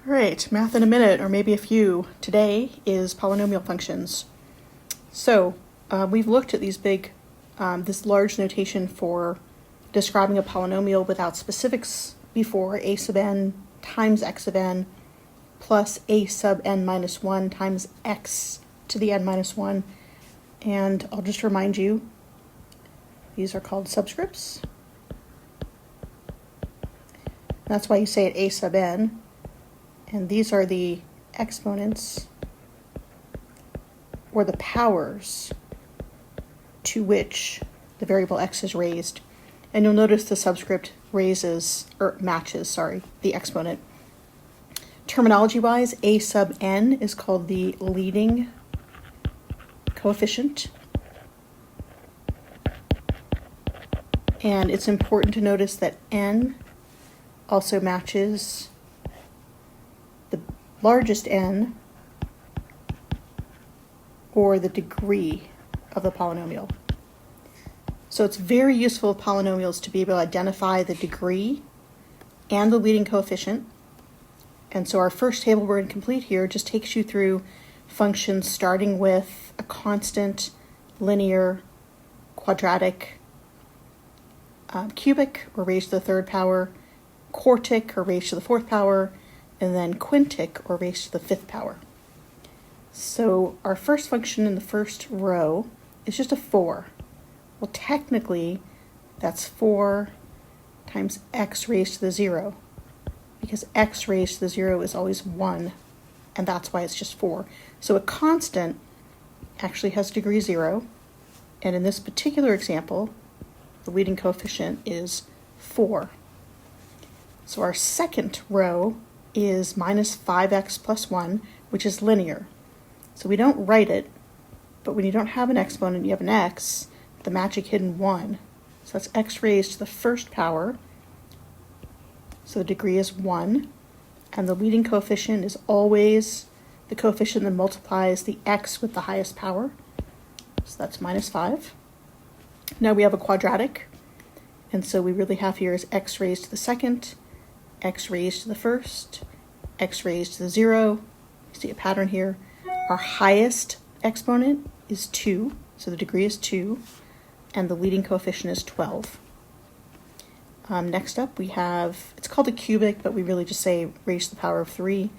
All right, math in a minute, or maybe a few. Today is polynomial functions. So we've looked at these this large notation for describing a polynomial without specifics before, a sub n times x sub n plus a sub n minus 1 times x to the n minus 1. And I'll just remind you, these are called subscripts. That's why you say it a sub n. And these are the exponents, or the powers, to which the variable x is raised. And you'll notice the subscript matches the exponent. Terminology-wise, a sub n is called the leading coefficient. And it's important to notice that n also matches the largest n, or the degree of the polynomial. So it's very useful with polynomials to be able to identify the degree and the leading coefficient. And so our first table we're going to complete here just takes you through functions starting with a constant, linear, quadratic, cubic, or raised to the third power, quartic, or raised to the fourth power, and then quintic, or raised to the fifth power. So our first function in the first row is just a 4. Well, technically, that's 4 times x raised to the 0, because x raised to the 0 is always 1, and that's why it's just 4. So a constant actually has degree 0, and in this particular example, the leading coefficient is 4. So our second row is minus 5x plus 1, which is linear. So we don't write it, but when you don't have an exponent, you have an x, the magic hidden 1. So that's x raised to the first power. So the degree is 1, and the leading coefficient is always the coefficient that multiplies the x with the highest power. So that's minus 5. Now we have a quadratic, and so we really have here is x raised to the second, x raised to the first, x raised to the 0. You see a pattern here. Our highest exponent is 2, so the degree is 2, and the leading coefficient is 12. Next up we have, it's called a cubic, but we really just say raised to the power of 3.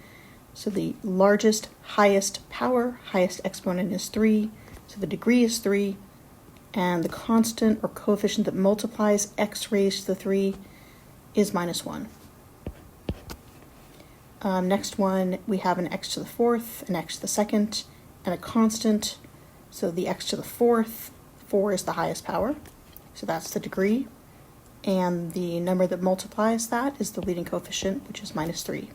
So the largest, highest power, highest exponent is 3, so the degree is 3, and the constant or coefficient that multiplies x raised to the 3 is minus 1. Next one, we have an x to the fourth, an x to the second, and a constant. So the x to the fourth, 4 is the highest power, so that's the degree. And the number that multiplies that is the leading coefficient, which is minus 3.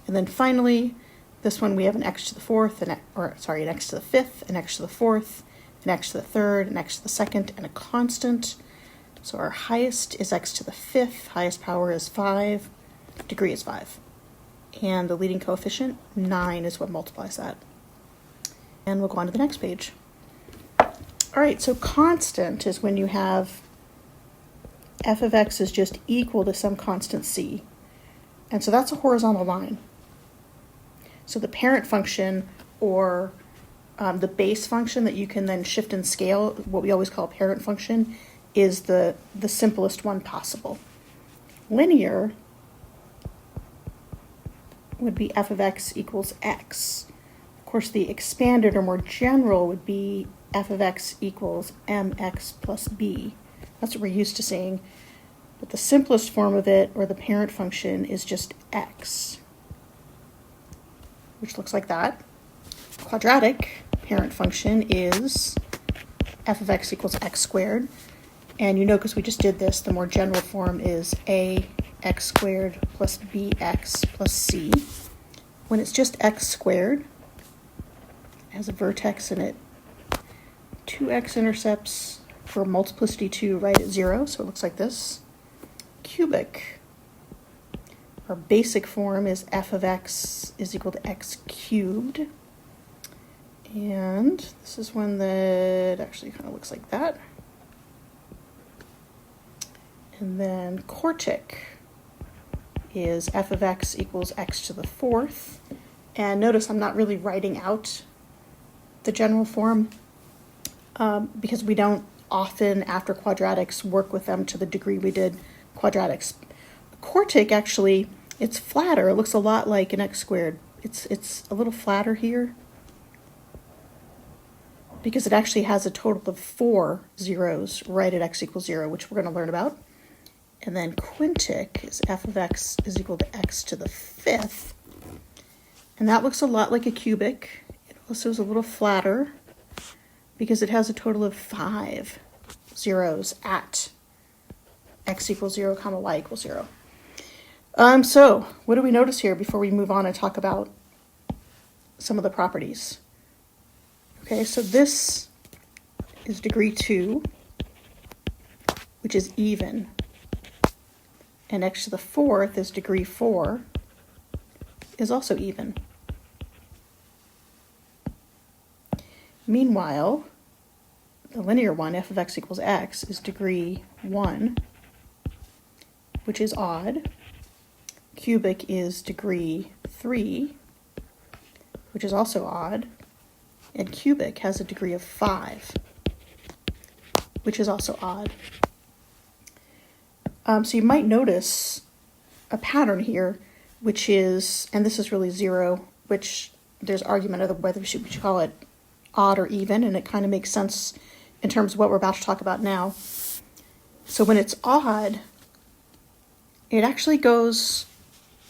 And then finally, this one we have an x to the fourth, an x to the fifth, an x to the fourth, an x to the third, an x to the second, and a constant. So our highest is x to the fifth, highest power is 5, degree is 5. And the leading coefficient, 9, is what multiplies that. And we'll go on to the next page. All right, so constant is when you have f of x is just equal to some constant c. And so that's a horizontal line. So the parent function, or the base function that you can then shift and scale, what we always call a parent function, is the simplest one possible. Linear would be f of x equals x. Of course, the expanded or more general would be f of x equals mx plus b. That's what we're used to saying. But the simplest form of it, or the parent function, is just x, which looks like that. Quadratic parent function is f of x equals x squared. And you know, because we just did this, the more general form is ax squared plus bx plus c. When it's just x squared, it has a vertex in it, 2x intercepts for multiplicity 2 right at 0, so it looks like this. Cubic, our basic form is f of x is equal to x cubed. And this is one that actually kind of looks like that. And then quartic is f of x equals x to the fourth. And notice I'm not really writing out the general form because we don't often, after quadratics, work with them to the degree we did quadratics. Quartic, actually, it's flatter. It looks a lot like an x squared. It's a little flatter here because it actually has a total of 4 zeros right at x equals 0, which we're going to learn about. And then quintic is f of x is equal to x to the fifth. And that looks a lot like a cubic. It also is a little flatter because it has a total of 5 zeros at x equals 0, comma y equals 0. So what do we notice here before we move on and talk about some of the properties? Okay, so this is degree 2, which is even. And x to the fourth is degree 4, is also even. Meanwhile, the linear one, f of x equals x, is degree 1, which is odd. Cubic is degree 3, which is also odd. And cubic has a degree of 5, which is also odd. So you might notice a pattern here, which is, and this is really 0, which there's argument over whether we should call it odd or even, and it kind of makes sense in terms of what we're about to talk about now. So when it's odd, it actually goes,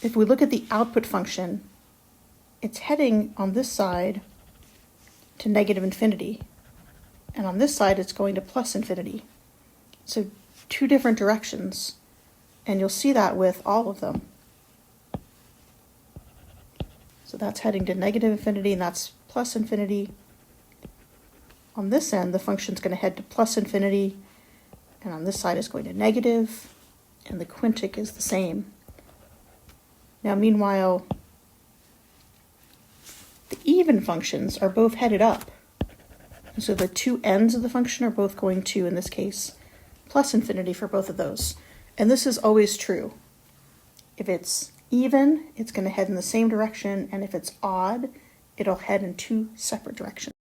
if we look at the output function, it's heading on this side to negative infinity, and on this side it's going to plus infinity. So 2 different directions, and you'll see that with all of them. So that's heading to negative infinity, and that's plus infinity. On this end, the function's going to head to plus infinity, and on this side is going to negative, and the quintic is the same. Now, meanwhile, the even functions are both headed up. And so the 2 ends of the function are both going to, in this case, plus infinity for both of those. And this is always true. If it's even, it's going to head in the same direction, and if it's odd, it'll head in 2 separate directions.